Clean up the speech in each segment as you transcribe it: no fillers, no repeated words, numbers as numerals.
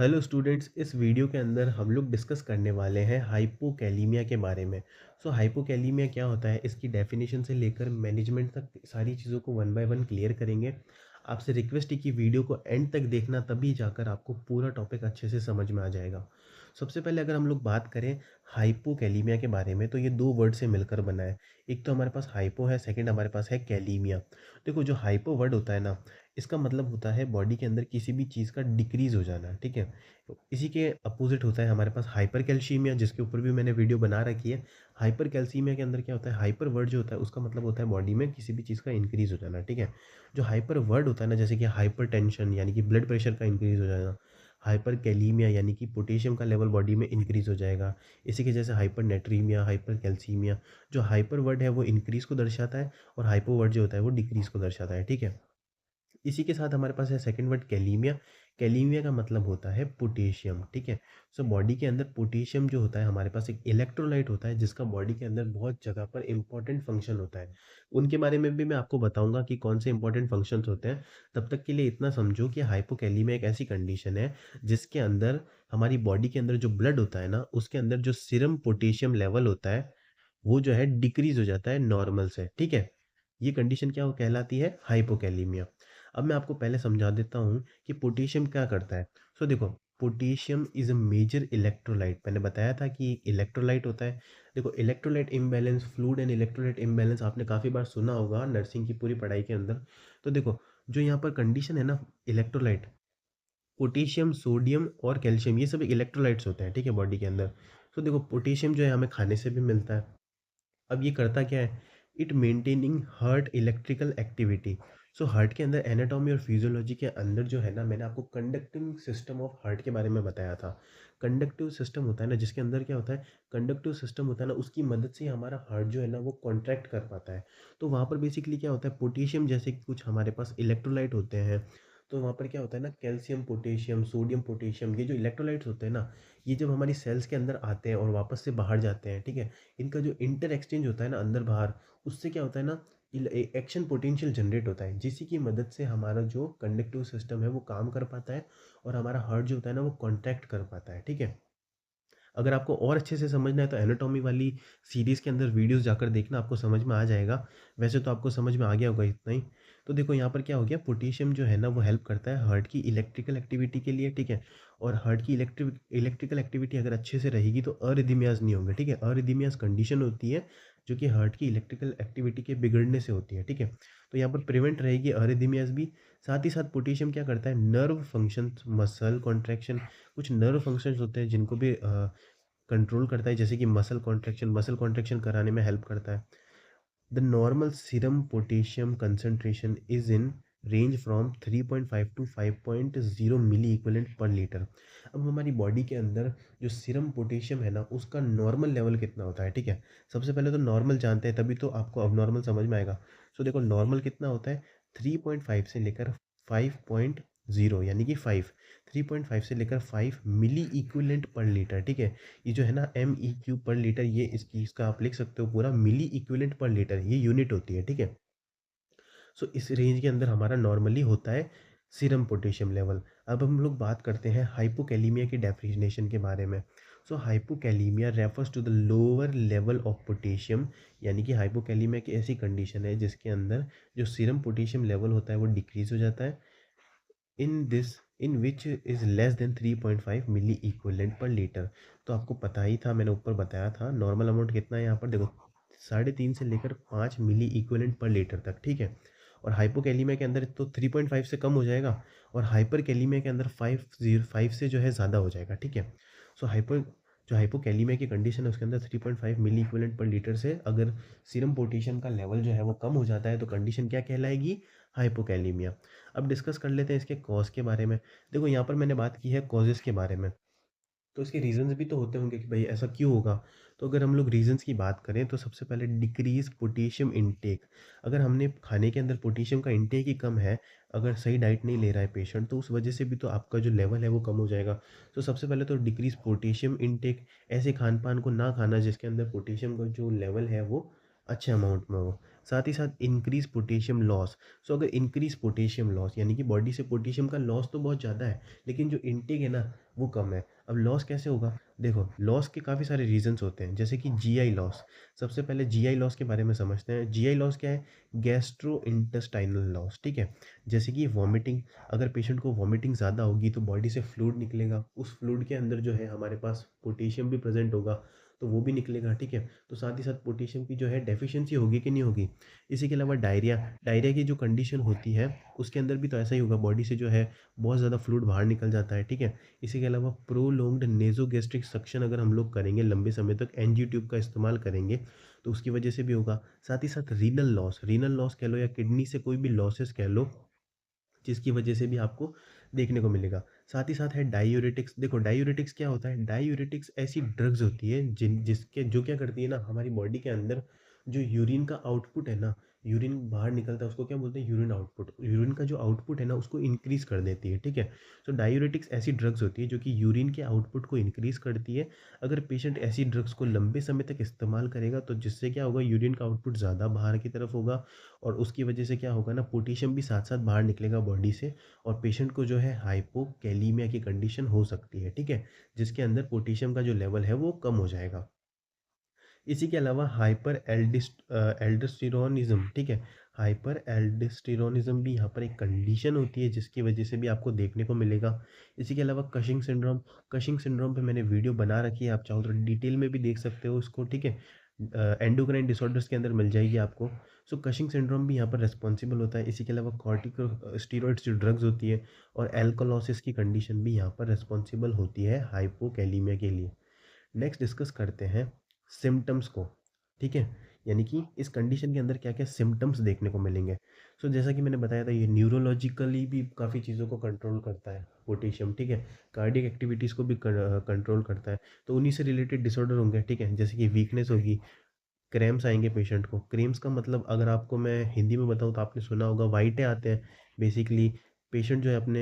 Hello students, इस video के अंदर हम लोग डिस्कस करने वाले हैं हाइपोकैलीमिया के बारे में। हाइपोकैलीमिया क्या होता है, इसकी डेफिनेशन से लेकर मैनेजमेंट तक सारी चीज़ों को वन बाय वन क्लियर करेंगे। आपसे रिक्वेस्ट है कि वीडियो को एंड तक देखना, तभी जाकर आपको पूरा टॉपिक अच्छे से समझ में आ जाएगा। सबसे पहले अगर हम लोग बात करें हाइपोकैलीमिया के बारे में, तो ये दो वर्ड से मिलकर बना है। एक तो हमारे पास हाइपो है, सेकंड हमारे पास है कैलीमिया। देखो, जो हाइपो वर्ड होता है ना, इसका मतलब होता है बॉडी के अंदर किसी भी चीज़ का डिक्रीज़ हो जाना, ठीक है? तो इसी के अपोज़िट होता है हमारे पास हाइपर कैल्शियमिया, जिसके ऊपर भी मैंने वीडियो बना रखी है। हाइपर कैल्शियमिया के अंदर क्या होता है, हाइपर वर्ड जो होता है उसका मतलब होता है बॉडी में किसी भी चीज़ का इंक्रीज़ हो जाना, ठीक है? जो हाइपर वर्ड होता है ना, जैसे कि हाइपरटेंशन यानी कि ब्लड प्रेशर का इंक्रीज़ हो जाना, हाइपर कैलीमिया यानी कि पोटेशियम का लेवल बॉडी में इंक्रीज़ हो जाएगा। इसी के जैसे हाइपर नेट्रीमिया, हाइपर कैल्सीमिया। जो हाइपर वर्ड है वो इंक्रीज़ को दर्शाता है और हाइपो वर्ड जो होता है वो डिक्रीज़ को दर्शाता है, ठीक है? इसी के साथ हमारे पास है सेकंड वर्ड कैलीमिया। कैलीमिया का मतलब होता है पोटेशियम, ठीक है? बॉडी के अंदर पोटेशियम जो होता है, हमारे पास एक इलेक्ट्रोलाइट होता है जिसका बॉडी के अंदर बहुत जगह पर इंपॉर्टेंट फंक्शन होता है। उनके बारे में भी मैं आपको बताऊंगा कि कौन से इंपॉर्टेंट फंक्शंस होते हैं। तब तक के लिए इतना समझो कि हाइपोकैलीमिया एक ऐसी कंडीशन है जिसके अंदर हमारी बॉडी के अंदर जो ब्लड होता है ना, उसके अंदर जो सीरम पोटेशियम लेवल होता है वो जो है डिक्रीज हो जाता है नॉर्मल से, ठीक है? ये कंडीशन क्या कहलाती है, हाइपोकैलीमिया। अब मैं आपको पहले समझा देता हूँ कि पोटेशियम क्या करता है। देखो, potassium is a major electrolyte. मैंने बताया था कि इलेक्ट्रोलाइट होता है। देखो, electrolyte imbalance, fluid and electrolyte imbalance आपने काफ़ी बार सुना होगा नर्सिंग की पूरी पढ़ाई के अंदर। देखो, जो यहाँ पर कंडीशन है ना, इलेक्ट्रोलाइट, पोटेशियम, सोडियम और कैल्शियम, ये सब इलेक्ट्रोलाइट्स होते हैं, ठीक है, बॉडी के अंदर। देखो, पोटेशियम जो है हमें खाने से भी मिलता है। अब ये करता क्या है, it maintaining heart electrical activity. Heart के अंदर एनाटॉमी और फिजियोलॉजी के अंदर जो है ना, मैंने आपको कंडक्टिंग सिस्टम ऑफ हार्ट के बारे में बताया था। कंडक्टिव सिस्टम होता है ना, जिसके अंदर क्या होता है, कंडक्टिव सिस्टम होता है ना, उसकी मदद से हमारा हार्ट जो है ना वो कॉन्ट्रैक्ट कर पाता है। वहाँ पर बेसिकली क्या होता है, पोटेशियम जैसे कि कुछ हमारे पास इलेक्ट्रोलाइट होते हैं। वहाँ पर क्या होता है ना, कैल्शियम, पोटेशियम, सोडियम, पोटेशियम, ये जो इलेक्ट्रोलाइट्स होते हैं ना, ये जब हमारी सेल्स के अंदर आते हैं और वापस से बाहर जाते हैं, ठीक है, इनका जो इंटर एक्सचेंज होता है ना अंदर बाहर, उससे क्या होता है ना, एक्शन पोटेंशियल जनरेट होता है, जिसी की मदद से हमारा जो कंडक्टिव सिस्टम है वो काम कर पाता है और हमारा हार्ट जो होता है ना वो कॉन्ट्रैक्ट कर पाता है, ठीक है? अगर आपको और अच्छे से समझना है तो एनाटॉमी वाली सीरीज़ के अंदर वीडियोस जाकर देखना, आपको समझ में आ जाएगा। वैसे तो आपको समझ में आ गया होगा इतना ही। देखो, यहाँ पर क्या हो गया, पोटेशियम जो है ना वो हेल्प करता है हार्ट की इलेक्ट्रिकल एक्टिविटी के लिए, ठीक है? और हार्ट की इलेक्ट्रिकल एक्टिविटी अगर अच्छे से रहेगी तो अरिदमियाज नहीं होंगे, ठीक है? अरिदमियाज कंडीशन होती है जो कि हार्ट की इलेक्ट्रिकल एक्टिविटी के बिगड़ने से होती है, ठीक है? यहाँ पर प्रिवेंट रहेगी अरिदमियाज भी। साथ ही साथ पोटेशियम क्या करता है, नर्व फंक्शन, मसल कॉन्ट्रैक्शन, कुछ नर्व फंक्शंस होते हैं जिनको भी कंट्रोल करता है, जैसे कि मसल कॉन्ट्रैक्शन कराने में हेल्प करता है। The normal serum potassium concentration is in range from 3.5 to 5.0 milliequivalent per litre. अब हमारी बॉडी के अंदर जो सीरम पोटेशियम है ना, उसका नॉर्मल लेवल कितना होता है, ठीक है? सबसे पहले तो नॉर्मल जानते हैं, तभी तो आपको अब नॉर्मल समझ में आएगा। देखो, नॉर्मल कितना होता है, 3.5 से लेकर 5.0 यानी कि 3.5 से लेकर 5 मिली इक्विवेलेंट पर लीटर, ठीक है? ये जो है ना, एम ई क्यू पर लीटर, ये इसकी इसका आप लिख सकते हो पूरा, मिली इक्विवेलेंट पर लीटर ये यूनिट होती है, ठीक है? इस रेंज के अंदर हमारा नॉर्मली होता है सीरम पोटेशियम लेवल। अब हम लोग बात करते हैं हाइपोकैलीमिया की डेफिनेशन के बारे में। Hypokalaemia refers to the lower level of potassium, यानी कि हाइपोकैलीमिया की ऐसी कंडीशन है जिसके अंदर जो सीरम पोटेशियम लेवल होता है वो डिक्रीज हो जाता है, in this in which is less than 3.5 milliequivalent per litre. आपको पता ही था, मैंने ऊपर बताया था नॉर्मल अमाउंट कितना है यहाँ पर, देखो, 3.5 से लेकर 5 मिली इक्विवेलेंट पर लीटर तक, ठीक है? और हाइपोकैलीमिया के अंदर तो 3.5 से कम हो जाएगा, और हाइपर कैलीमिया के अंदर 5 से जो है ज़्यादा हो जाएगा, ठीक है? हाइपर जो हाइपोकैलीमिया की कंडीशन है उसके अंदर 3.5 मिली इक्विवेलेंट पर लीटर से अगर सीरम पोटेशियम का लेवल जो है वो कम हो जाता है तो कंडीशन क्या कहलाएगी, हाइपोकैलीमिया। अब डिस्कस कर लेते हैं इसके कॉज के बारे में। देखो, यहाँ पर मैंने बात की है कॉजेज़ के बारे में, इसके रीज़न्स भी तो होते होंगे कि भाई ऐसा क्यों होगा। अगर हम लोग रीज़न्स की बात करें तो सबसे पहले डिक्रीज़ पोटेशियम इनटेक। अगर हमने खाने के अंदर पोटेशियम का इनटेक ही कम है, अगर सही डाइट नहीं ले रहा है पेशेंट, तो उस वजह से भी तो आपका जो लेवल है वो कम हो जाएगा। सबसे पहले तो डिक्रीज़ पोटेशियम इनटेक, ऐसे खान-पान को ना खाना जिसके अंदर पोटेशियम का जो लेवल है वो अच्छे अमाउंट में हो। साथ ही साथ इंक्रीज़ पोटेशियम लॉस। सो अगर इंक्रीज़ पोटेशियम लॉस यानी कि बॉडी से पोटेशियम का लॉस तो बहुत ज़्यादा है, लेकिन जो इनटेक है ना वो कम है। अब लॉस कैसे होगा? देखो, लॉस के काफ़ी सारे रीज़न्स होते हैं, जैसे कि जीआई लॉस। सबसे पहले जीआई लॉस के बारे में समझते हैं। जीआई लॉस क्या है? गैस्ट्रोइंटेस्टाइनल लॉस, ठीक है? जैसे कि वॉमिटिंग, अगर पेशेंट को वॉमिटिंग ज़्यादा होगी तो बॉडी से फ्लूइड निकलेगा। उस फ्लूइड के अंदर जो है हमारे पास पोटेशियम भी प्रेज़ेंट होगा, तो वो भी निकलेगा, ठीक है? तो साथ ही साथ पोटेशियम की जो है डेफिशिएंसी होगी कि नहीं होगी। इसी के अलावा डायरिया, डायरिया की जो कंडीशन होती है उसके अंदर भी तो ऐसा ही होगा, बॉडी से जो है बहुत ज़्यादा फ्लूइड बाहर निकल जाता है, ठीक है। इसी के अलावा प्रोलोंग्ड नेज़ोगैस्ट्रिक सक्शन अगर हम लोग करेंगे लंबे समय तक, एनजी ट्यूब का इस्तेमाल करेंगे, तो उसकी वजह से भी होगा। साथ ही साथ रीनल लॉस कह लो या किडनी से कोई भी लॉसेस कह लो, जिसकी वजह से भी आपको देखने को मिलेगा। साथ ही साथ है डाययूरेटिक्स। देखो, डाययूरेटिक्स क्या होता है? डाययूरेटिक्स ऐसी ड्रग्स होती है जिसके जो क्या करती है ना, हमारी बॉडी के अंदर जो यूरिन का आउटपुट है ना, यूरिन बाहर निकलता है उसको क्या बोलते हैं? Urine output. यूरिन का जो आउटपुट है ना उसको इंक्रीज़ कर देती है, ठीक है? तो डाययूरेटिक्स ऐसी ड्रग्स होती है जो कि यूरिन के आउटपुट को इंक्रीज़ करती है। अगर पेशेंट ऐसी ड्रग्स को लंबे समय तक इस्तेमाल करेगा तो जिससे क्या होगा, यूरिन का आउटपुट ज़्यादा बाहर की तरफ होगा, और उसकी वजह से क्या होगा ना, पोटेशियम भी साथ-साथ बाहर निकलेगा बॉडी से, और पेशेंट को जो है हाइपोकैलीमिया की कंडीशन हो सकती है, ठीक है? जिसके अंदर पोटेशियम का जो लेवल है वो कम हो जाएगा। इसी के अलावा एल्डोस्टेरोनिज़्म, ठीक है? हाइपर एल्डोस्टेरोनिज़्म भी यहाँ पर एक कंडीशन होती है जिसकी वजह से भी आपको देखने को मिलेगा। इसी के अलावा कशिंग सिंड्रोम पे मैंने वीडियो बना रखी है, आप चाहो तो डिटेल में भी देख सकते हो उसको, ठीक है? एंडोक्राइन डिसऑर्डर्स के अंदर मिल जाएगी आपको। सो कशिंग सिंड्रोम भी यहाँ पर रिस्पॉन्सिबल होता है। इसी के अलावा कॉर्टिकोस्टेरॉइड्स जो ड्रग्स होती है, और एल्कोलोसिस की कंडीशन भी यहाँ पर रिस्पॉन्सिबल होती है हाइपोकैलीमिया के लिए। नेक्स्ट डिस्कस करते हैं सिम्टम्स को, ठीक है? यानी कि इस कंडीशन के अंदर क्या-क्या सिम्टम्स देखने को मिलेंगे। सो जैसा कि मैंने बताया था, ये न्यूरोलॉजिकली भी काफ़ी चीज़ों को कंट्रोल करता है पोटेशियम, ठीक है? कार्डियक एक्टिविटीज़ को भी कंट्रोल करता है। तो उन्हीं से रिलेटेड डिसऑर्डर होंगे, ठीक है? जैसे कि वीकनेस होगी, क्रैम्प्स आएँगे पेशेंट को। क्रैम्प्स का मतलब अगर आपको मैं हिंदी में बताऊँ तो आपने सुना होगा, व्हाइटे आते हैं। बेसिकली पेशेंट जो है अपने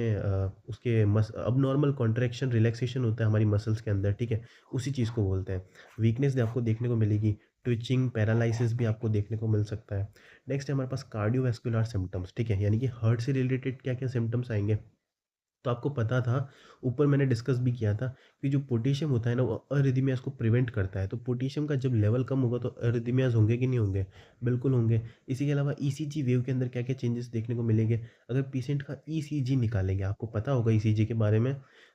उसके मस अबनॉर्मल कॉन्ट्रैक्शन रिलैक्सेशन होता है हमारी मसल्स के अंदर, ठीक है? उसी चीज़ को बोलते हैं। वीकनेस भी आपको देखने को मिलेगी, ट्विचिंग, पैरालिसिस भी आपको देखने को मिल सकता है। नेक्स्ट है हमारे पास कार्डियोवैस्कुलर सिम्पटम्स, ठीक है? यानी कि हार्ट से रिलेटेड क्या-क्या सिम्पटम्स आएँगे। तो आपको पता था, ऊपर मैंने डिस्कस भी किया था कि जो पोटेशियम होता है ना वो अरिदमियास को प्रिवेंट करता है। तो पोटेशियम का जब लेवल कम होगा तो अरिदमियास होंगे कि नहीं होंगे? बिल्कुल होंगे। इसी के अलावा ईसीजी वेव के अंदर क्या-क्या चेंजेस देखने को मिलेंगे? अगर पेशेंट का ईसीजी निकालेंगे, आपको पता होगा ईसीजी के बारे में।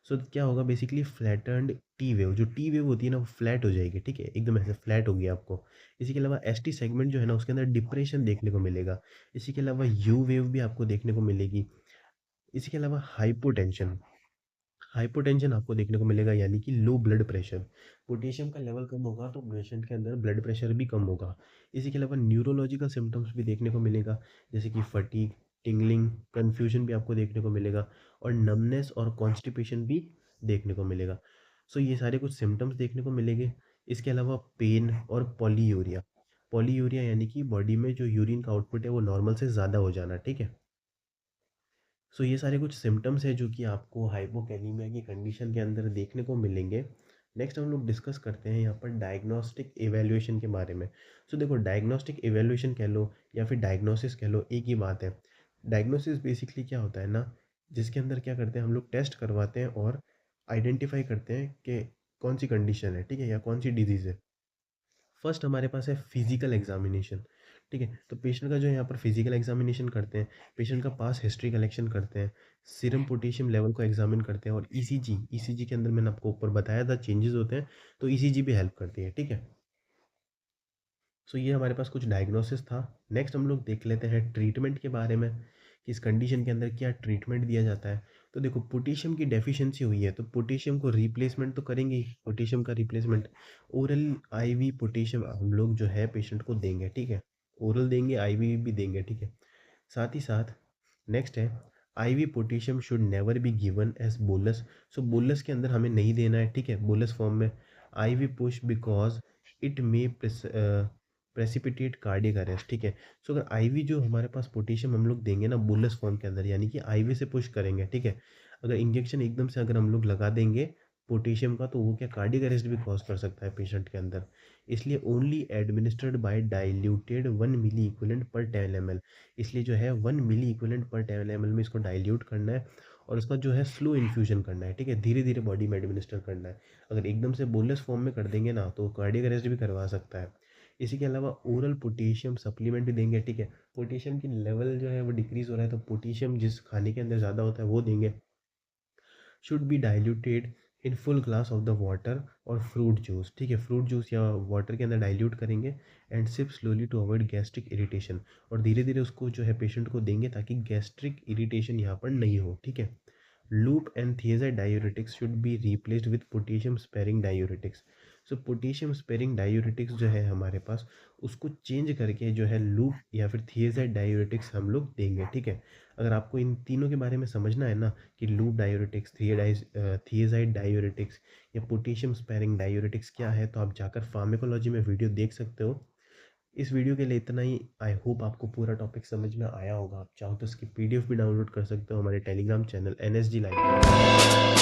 सो क्या होगा, बेसिकली फ्लैटन्ड टी वेव, जो टी वेव होती है ना वो फ्लैट हो जाएगी, ठीक है? एकदम ऐसे फ्लैट होगी आपको। इसी के अलावा एसटी सेगमेंट जो है ना उसके अंदर डिप्रेशन देखने को मिलेगा। इसी के अलावा यू वेव भी आपको देखने को मिलेगी। इसी के अलावा हाइपोटेंशन, हाइपोटेंशन आपको देखने को मिलेगा, यानी कि लो ब्लड प्रेशर। पोटेशियम का लेवल कम होगा तो पेशेंट के अंदर ब्लड प्रेशर भी कम होगा। इसी के अलावा न्यूरोलॉजिकल सिम्टम्स भी देखने को मिलेगा, जैसे कि फटीग, टिंगलिंग, कन्फ्यूजन भी आपको देखने को मिलेगा, और नमनेस और कॉन्स्टिपेशन भी देखने को मिलेगा। सो ये सारे कुछ सिम्टम्स देखने को मिलेंगे। इसके अलावा पेन और पॉलीयूरिया। पॉलीयूरिया यानी कि बॉडी में जो यूरिन का आउटपुट है वो नॉर्मल से ज़्यादा हो जाना, ठीक है? सो ये सारे कुछ सिम्टम्स हैं जो कि आपको हाइपोकैलीमिया की कंडीशन के अंदर देखने को मिलेंगे। नेक्स्ट हम लोग डिस्कस करते हैं यहाँ पर डायग्नोस्टिक इवैल्यूएशन के बारे में। सो देखो, डायग्नोस्टिक इवैल्यूएशन कह लो या फिर डायग्नोसिस कह लो, एक ही बात है। डायग्नोसिस बेसिकली क्या होता है ना, जिसके अंदर क्या करते हैं हम लोग, टेस्ट करवाते हैं और आइडेंटिफाई करते हैं कि कौन सी कंडीशन है, ठीक है, या कौन सी डिजीज़ है। फर्स्ट हमारे पास है फिजिकल एग्जामिनेशन, ठीक है? तो पेशेंट का जो है यहाँ पर फिजिकल एग्जामिनेशन करते हैं, पेशेंट का पास हिस्ट्री कलेक्शन करते हैं, सीरम पोटेशियम लेवल को एग्जामिन करते हैं, और ईसीजी, ईसीजी के अंदर मैंने आपको ऊपर बताया था चेंजेस होते हैं, तो ईसीजी भी हेल्प करती है, ठीक है? सो ये हमारे पास कुछ डायग्नोसिस था। नेक्स्ट हम लोग देख लेते हैं ट्रीटमेंट के बारे में, कि इस कंडीशन के अंदर क्या ट्रीटमेंट दिया जाता है। तो देखो, पोटेशियम की डेफिशिएंसी हुई है तो पोटेशियम को रिप्लेसमेंट तो करेंगे ही, पोटेशियम का रिप्लेसमेंट। ओरल आईवी पोटेशियम हम लोग जो है पेशेंट को देंगे, ठीक है? ओरल देंगे, आईवी भी देंगे, ठीक है? साथ ही साथ नेक्स्ट है, IV potassium should never be given as bolus. So bolus के अंदर हमें नहीं देना है, ठीक है, बोलस फॉर्म में। IV push because it may precipitate cardiac arrest, ठीक है? सो अगर आईवी जो हमारे पास पोटेशियम हम लोग देंगे ना बोलस फॉर्म के अंदर, यानी कि आईवी से पुश करेंगे, ठीक है? अगर इंजेक्शन एकदम से अगर हम लोग लगा देंगे पोटेशियम का, तो वो क्या कार्डियक अरेस्ट भी कॉज कर सकता है पेशेंट के अंदर। इसलिए only administered by diluted 1 milliequivalent per 10 ml। इसलिए जो है 1 मिली इक्विवेलेंट पर 10 ml में इसको डाइल्यूट करना है और उसका जो है स्लो इन्फ्यूजन करना है, ठीक है, धीरे धीरे बॉडी में एडमिनिस्टर करना है। अगर एकदम से बोललेस फॉर्म में कर देंगे ना तो कार्डियक अरेस्ट भी करवा सकता है। इसी के अलावा ओरल पोटेशियम सप्लीमेंट भी देंगे, ठीक है। पोटेशियम की लेवल जो है वो डिक्रीज हो रहा है, तो पोटेशियम जिस खाने के अंदर ज़्यादा होता है वो देंगे। Should be diluted in full glass of the water और फ्रूट जूस, ठीक है, फ्रूट जूस या वाटर के अंदर डाइल्यूट करेंगे and sip slowly to avoid gastric irritation. और धीरे धीरे उसको जो है पेशेंट को देंगे ताकि गैस्ट्रिक इरिटेशन यहाँ पर नहीं हो, ठीक है। Loop and thiazide diuretics should be replaced with potassium sparing diuretics। So potassium sparing diuretics जो है हमारे पास, उसको चेंज करके जो है लूप या फिर थियाज़ाइड डायूरेटिक्स हम लोग देंगे, ठीक है। अगर आपको इन तीनों के बारे में समझना है ना कि लूप डायूरेटिक्स, थियाज़ाइड डायूरेटिक्स या पोटेशियम स्पेरिंग डायूरेटिक्स क्या है, तो आप जाकर फार्मेकोलॉजी में वीडियो देख सकते हो। इस वीडियो के लिए इतना ही। आई होप आपको पूरा टॉपिक समझ में आया होगा। आप चाहो तो इसकी पीडीएफ भी डाउनलोड कर सकते हो हमारे टेलीग्राम चैनल NSG लाइव।